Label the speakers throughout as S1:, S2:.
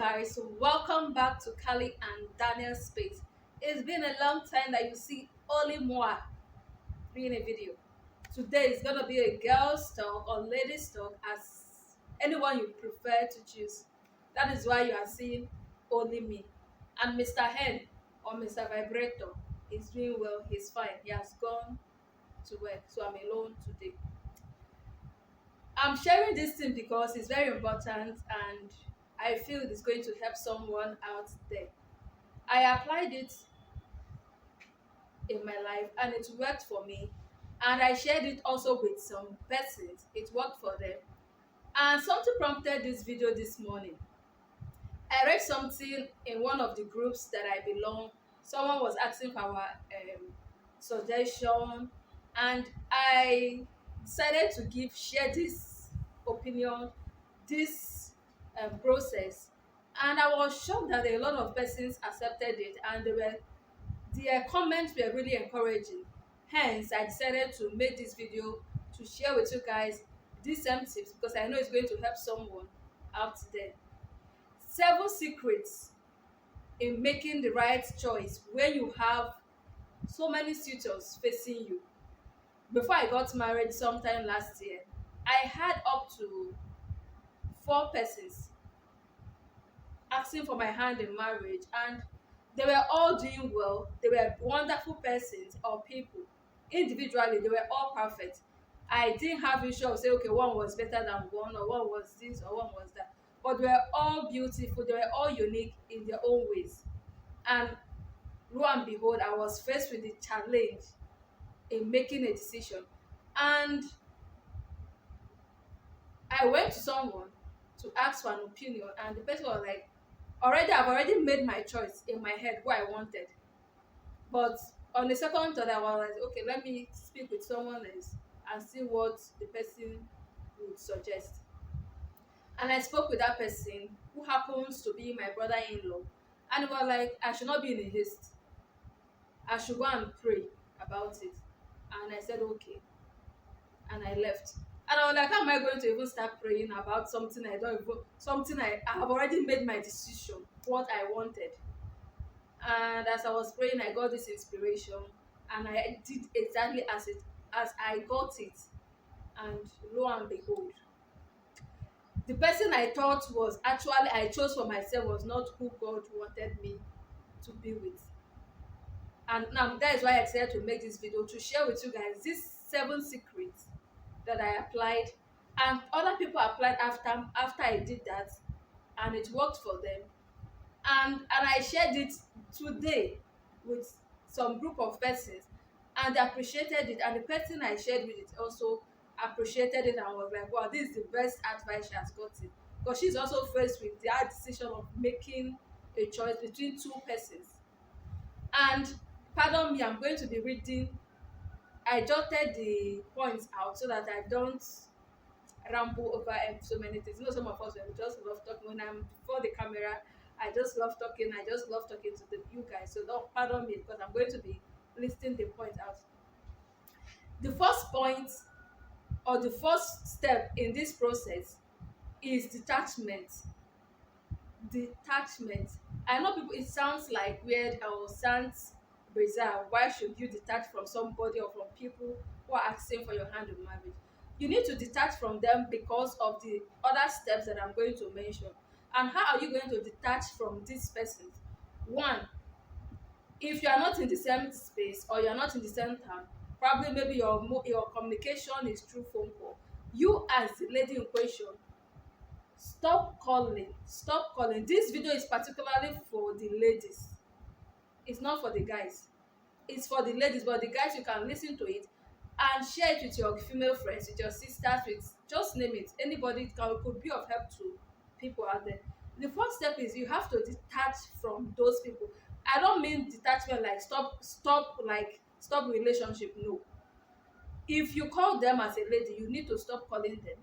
S1: guys, welcome back to Cally&Daniels space. It's been a long time that you see only more being a video. Today is gonna be a girl's talk or ladies talk, as anyone you prefer to choose. That is why you are seeing only me. And Mr. Hen or Mr. Vibrator is doing well, he's fine. He has gone to work, so I'm alone today. I'm sharing this thing because it's very important and I feel it's going to help someone out there. I applied it in my life and it worked for me. And I shared it also with some persons. It worked for them. And something prompted this video this morning. I read something in one of the groups that I belong. Someone was asking for our suggestion, and I decided to share this opinion, this process, and I was shocked that a lot of persons accepted it, and their comments were really encouraging. Hence, I decided to make this video to share with you guys these same tips because I know it's going to help someone out there. 7 secrets in making the right choice when you have so many suitors facing you. Before I got married sometime last year, I had up to 4 persons asking for my hand in marriage, and they were all doing well. They were wonderful persons or people. Individually, they were all perfect. I didn't have issue of say, okay, one was better than one, or one was this, or one was that. But they were all beautiful. They were all unique in their own ways. And lo and behold, I was faced with the challenge in making a decision. And I went to someone to ask for an opinion, and the person was like, I've already made my choice in my head what I wanted. But on the second thought, I was like, okay, let me speak with someone else and see what the person would suggest. And I spoke with that person who happens to be my brother-in-law. And he was like, I should not be in a haste. I should go and pray about it. And I said, okay. And I left. And I was like, how am I going to even start praying about something I have already made my decision, what I wanted. And as I was praying, I got this inspiration, and I did exactly as I got it. And lo and behold, the person I thought was actually I chose for myself was not who God wanted me to be with. And now that is why I decided to make this video to share with you guys these 7 secrets that I applied, and other people applied after I did that, and it worked for them. And I shared it today with some group of persons, and they appreciated it, and the person I shared with it also appreciated it and was like, wow, this is the best advice she has gotten, because she's also faced with the hard decision of making a choice between 2 persons. And pardon me, I'm going to be reading. I jotted the points out so that I don't ramble over so many things. You know, some of us we just love talking when I'm before the camera. I just love talking. I just love talking to you guys. So don't pardon me because I'm going to be listing the points out. The first point or the first step in this process is detachment. Detachment. I know people, it sounds like weird or sounds bizarre. Why should you detach from somebody or from people who are asking for your hand in marriage? You need to detach from them because of the other steps that I'm going to mention. And how are you going to detach from these persons? One, if you are not in the same space or you are not in the same town, probably maybe your communication is through phone call. You as the lady in question, stop calling. Stop calling. This video is particularly for the ladies. It's not for the guys. It's for the ladies, but the guys, you can listen to it and share it with your female friends, with your sisters, with just name it. Anybody could be of help to people out there. The first step is you have to detach from those people. I don't mean detachment like stop relationship. No. If you call them as a lady, you need to stop calling them.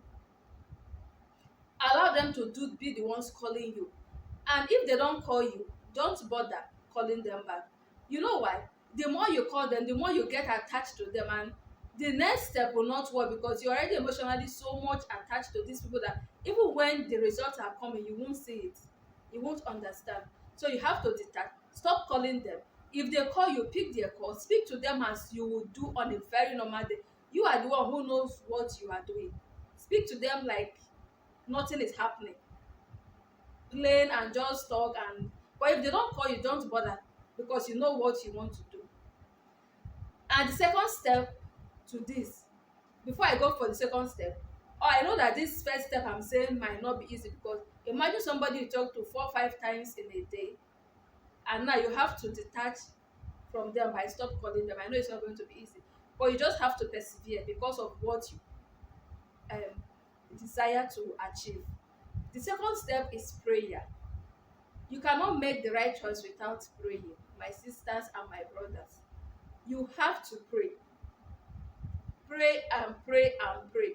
S1: Allow them to be the ones calling you. And if they don't call you, don't bother calling them back. You know why? The more you call them, the more you get attached to them, and the next step will not work because you're already emotionally so much attached to these people that even when the results are coming, you won't won't understand. So you have to detach. Stop calling them. If they call you, pick their call. Speak to them as you would do on a very normal day. You are the one who knows what you are doing. Speak to them like nothing is happening. Plain and just talk. And but if they don't call you, don't bother, because you know what you want to do. And the second step to this, before I go for the second step, I know that this first step I'm saying might not be easy, because imagine somebody you talk to 4 or 5 times in a day, and now you have to detach from them by stop calling them. I know it's not going to be easy, but you just have to persevere because of what you um, desire to achieve. The second step is prayer. You cannot make the right choice without praying, my sisters and my brothers. You have to pray. Pray and pray and pray.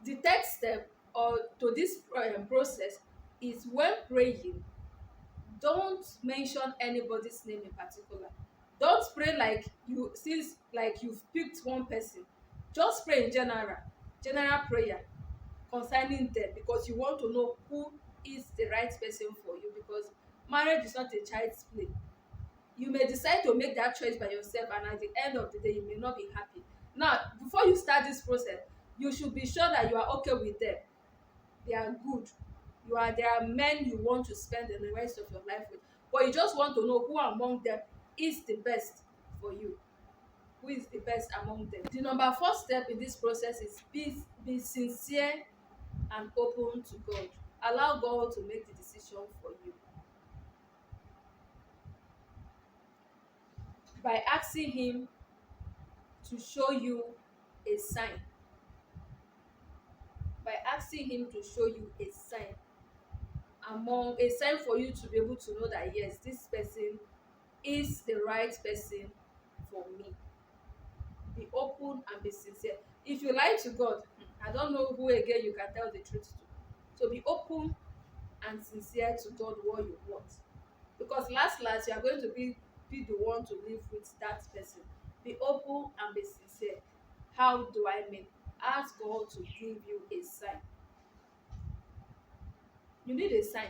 S1: The third step or to this process is, when praying, don't mention anybody's name in particular. Don't pray like you, since like you've picked one person. Just pray in general prayer concerning them, because you want to know who is the right person for you, because marriage is not a child's play. You may decide to make that choice by yourself, and at the end of the day you may not be happy. Now, before you start this process, you should be sure that you are okay with them. They are good. There are men you want to spend the rest of your life with, but you just want to know who among them is the best for you. Who is the best among them? The number four step in this process is, be sincere and open to God. Allow God to make the decision for you by asking Him to show you a sign. By asking Him to show you a sign, a sign for you to be able to know that yes, this person is the right person for me. Be open and be sincere. If you lie to God, I don't know who again you can tell the truth to. So be open and sincere to God what you want, because last you are going to be the one to live with that person. Be open and be sincere. How do I mean? Ask God to give you a sign. You need a sign.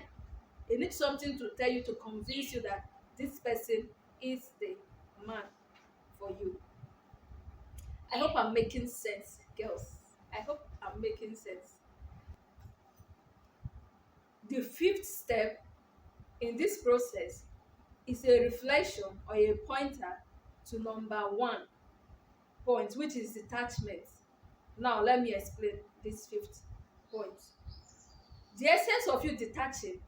S1: You need something to tell you, to convince you that this person is the man for you. I hope I'm making sense, girls. I hope I'm making sense. The fifth step in this process is a reflection or a pointer to number one point, which is detachment. Now, let me explain this fifth point. The essence of you detaching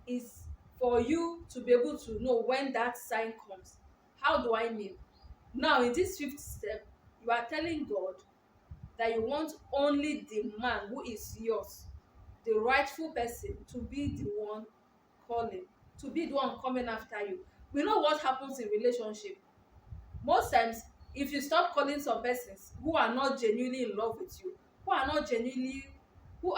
S1: is for you to be able to know when that sign comes. How do I mean? Now, in this fifth step, you are telling God that you want only the man who is yours, the rightful person, to be the one calling, to be the one coming after you. We know what happens in relationship. Most times, if you stop calling some persons who are not genuinely in love with you, who are not genuinely, who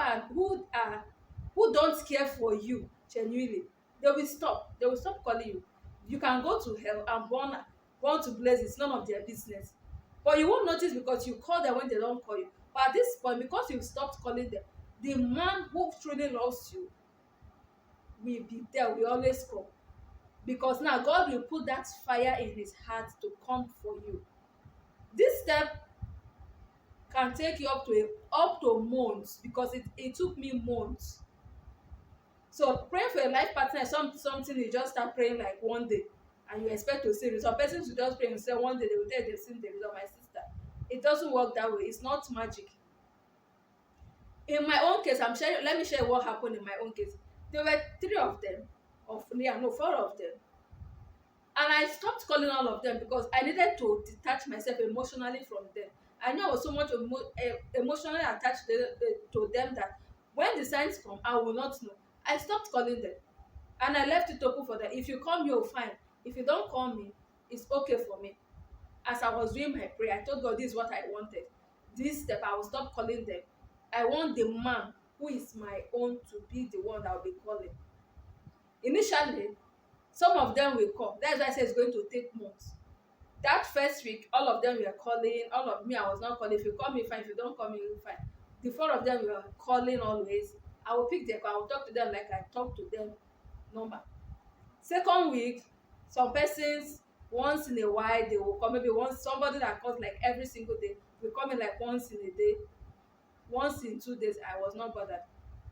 S1: don't care for you genuinely, they will stop calling you. You can go to hell and born to blazes, none of their business. But you won't notice, because you call them when they don't call you. But at this point, because you've stopped calling them, the man who truly loves you will be there, will always come, because now God will put that fire in his heart to come for you. This step can take you up to months, because it took me months. So praying for a life partner is something you just start praying like one day and you expect to see results. Some persons will just pray and say one day they will tell they've seen the result. My sister, it doesn't work that way. It's not magic. In my own case, let me share what happened in my own case. There were four of them. And I stopped calling all of them, because I needed to detach myself emotionally from them. I know I was so much emotionally attached to them that when the signs come, I will not know. I stopped calling them, and I left it open for them. If you call me, you'll fine. If you don't call me, it's okay for me. As I was doing my prayer, I told God this is what I wanted. This step, I will stop calling them. I want the man who is my own to be the one that I'll be calling. Initially, some of them will come. That's why I say it's going to take months. That first week, all of them were calling. All of me, I was not calling. If you call me, fine. If you don't call me, fine. The four of them were calling always. I will pick their call. I will talk to them like I talk to them normal. Second week, some persons once in a while they will come, maybe once somebody that calls like every single day will come in like once in a day, once in 2 days. I was not bothered,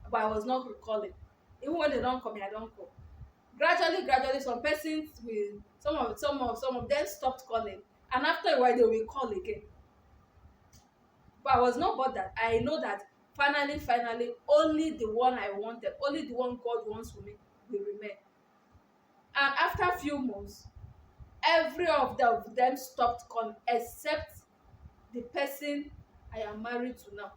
S1: but I was not calling. Even when they don't call me, I don't call. Gradually, some persons will, some of them stopped calling, and after a while they will call again. But I was not bothered. I know that finally, only the one I wanted, only the one God wants for me will remain. And after a few months, every of them stopped calling except the person I am married to now.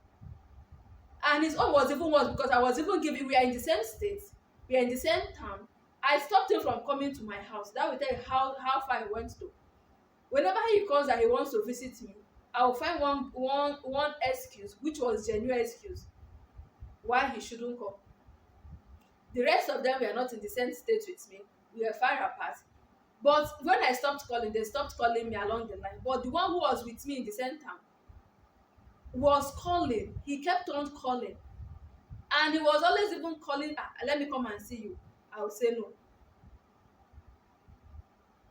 S1: And his own was even worse because I was even giving, we are in the same state, we are in the same town. I stopped him from coming to my house. That will tell you how far he went to. Whenever he calls that he wants to visit me, I will find one excuse, which was genuine excuse, why he shouldn't come. The rest of them were not in the same state with me. We were far apart. But when I stopped calling, they stopped calling me along the line. But the one who was with me in the same town was calling. He kept on calling. And he was always even calling, let me come and see you. I would say no.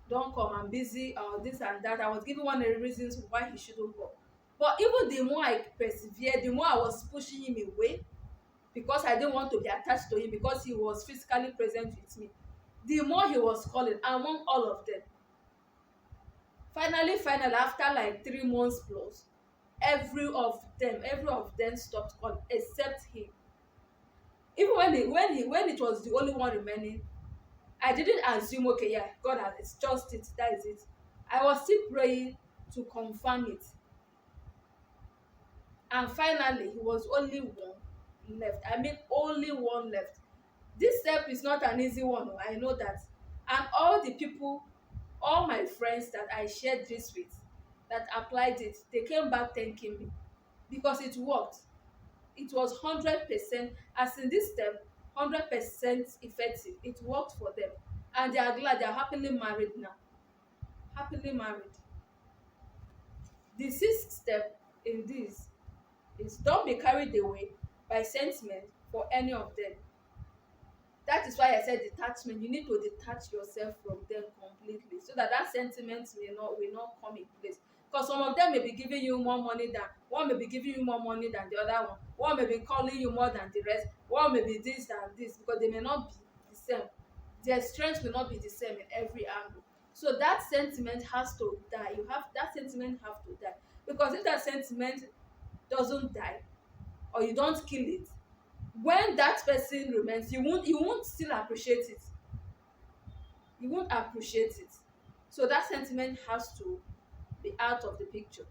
S1: Don't come, I'm busy, or this and that. I was giving one of the reasons why he shouldn't come. But even the more I persevered, the more I was pushing him away because I didn't want to be attached to him because he was physically present with me. The more he was calling among all of them. Finally, after like 3 months plus, every of them stopped calling except him. Even when it was the only one remaining, I didn't assume, okay, yeah, God has, it's just it, that is it. I was still praying to confirm it. And finally, he was only one left. I mean, only one left. This step is not an easy one, I know that. And all the people, all my friends that I shared this with, that applied it, they came back thanking me because it worked. It was 100%, as in this step, 100% effective. It worked for them. And they are glad, they are happily married now. Happily married. The sixth step in this is don't be carried away by sentiment for any of them. That is why I said detachment. You need to detach yourself from them completely so that sentiment will not come in place. Because some of them may be giving you more money than one, may be giving you more money than the other one may be calling you more than the rest, one may be this than this, because they may not be the same. Their strength will not be the same in every angle. So that sentiment has to die. That sentiment have to die. Because if that sentiment doesn't die, or you don't kill it, when that person remains, you won't still appreciate it. You won't appreciate it. So that sentiment has to be out of the picture.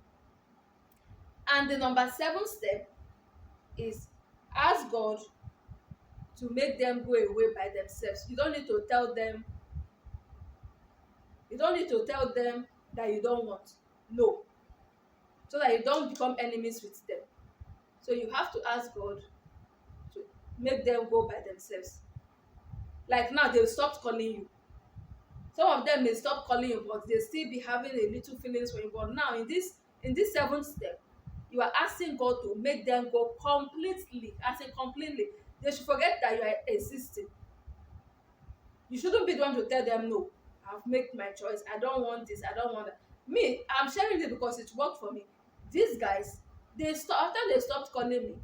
S1: And the number 7 step is ask God to make them go away by themselves. You don't need to tell them that you don't want. No. So that you don't become enemies with them. So you have to ask God to make them go by themselves. Like now, they've stopped calling you. Some of them may stop calling you, but they still be having a little feelings for you. But now in this 7th step, you are asking God to make them go completely. Asking completely. They should forget that you are existing. You shouldn't be the one to tell them no. I've made my choice. I don't want this. I don't want that. Me, I'm sharing this because it worked for me. These guys, after they stopped calling me,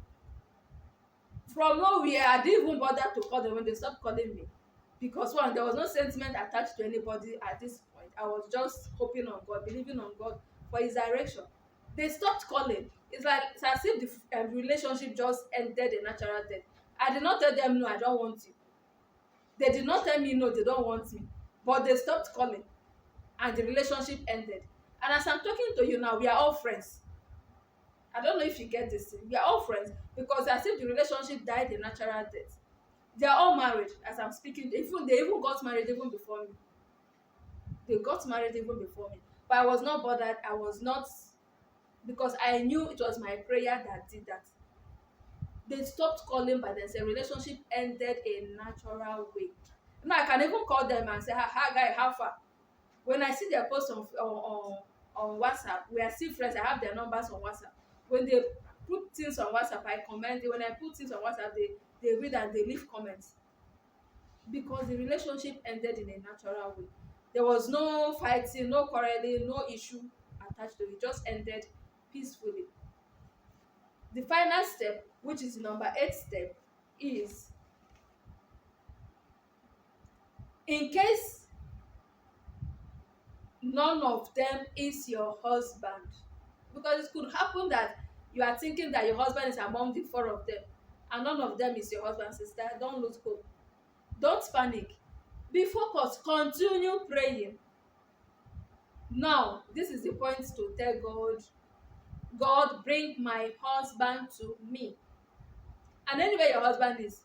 S1: from nowhere, I didn't even bother to call them when they stopped calling me. Because one, there was no sentiment attached to anybody at this point. I was just hoping on God, believing on God for his direction. They stopped calling. It's as if the relationship just ended a natural death. I did not tell them no, I don't want you. They did not tell me no, they don't want me. But they stopped calling and the relationship ended. And as I'm talking to you now, we are all friends. I don't know if you get this thing. We are all friends because as if the relationship died a natural death. They are all married as I'm speaking. They even got married even before me. They got married even before me. But I was not bothered. I was not, because I knew it was my prayer that did that. They stopped calling by themselves. Relationship ended a natural way. Now I can even call them and say, hi guy, how far? When I see their posts on WhatsApp, we are still friends. I have their numbers on WhatsApp. When they put things on WhatsApp, I comment. When I put things on WhatsApp, they read and they leave comments, because the relationship ended in a natural way. There was no fighting, no quarreling, no issue attached to it. It just ended peacefully. The final step, which is the number 8 step, is, in case none of them is your husband, because it could happen that you are thinking that your husband is among the 4 of them and none of them is your husband. Sister, don't lose hope, don't panic, be focused, continue praying. Now this is the point to tell God, God, bring my husband to me. And anywhere your husband is,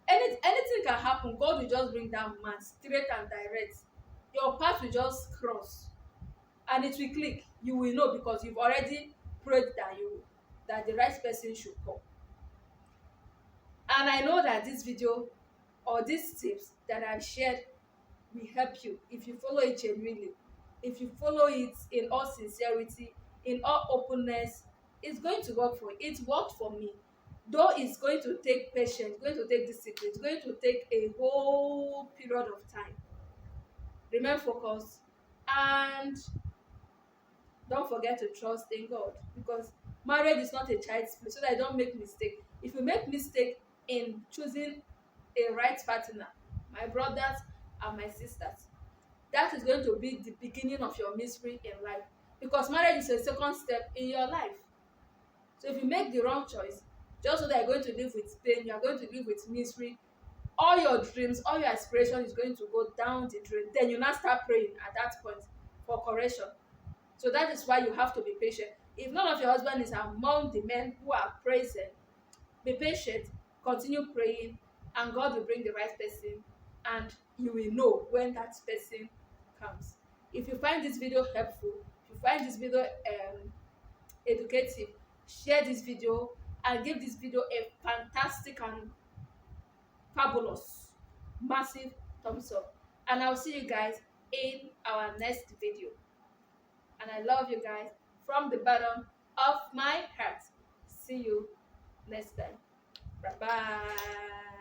S1: anything can happen. God will just bring that man straight and direct. Your path will just cross and it will click. You will know, because you've already prayed that the right person should come. And I know that this video or these tips that I've shared will help you if you follow it genuinely, if you follow it in all sincerity, in all openness. It's going to work for you. It worked for me, though it's going to take patience, it's going to take discipline, it's going to take a whole period of time. Remain focused, and don't forget to trust in God, because marriage is not a child's play, so that you don't make mistake. If you make mistake in choosing a right partner, my brothers and my sisters, that is going to be the beginning of your misery in life, because marriage is a second step in your life. So if you make the wrong choice, just so that you're going to live with pain, you're going to live with misery, all your dreams, all your aspiration is going to go down the drain. Then you now start praying at that point for correction. So that is why you have to be patient. If none of your husband is among the men who are present, be patient, continue praying, and God will bring the right person, and you will know when that person comes. If you find this video helpful, if you find this video educative, share this video and give this video a fantastic and fabulous, massive thumbs up. And I'll see you guys in our next video. And I love you guys from the bottom of my heart. See you next time. Bye bye.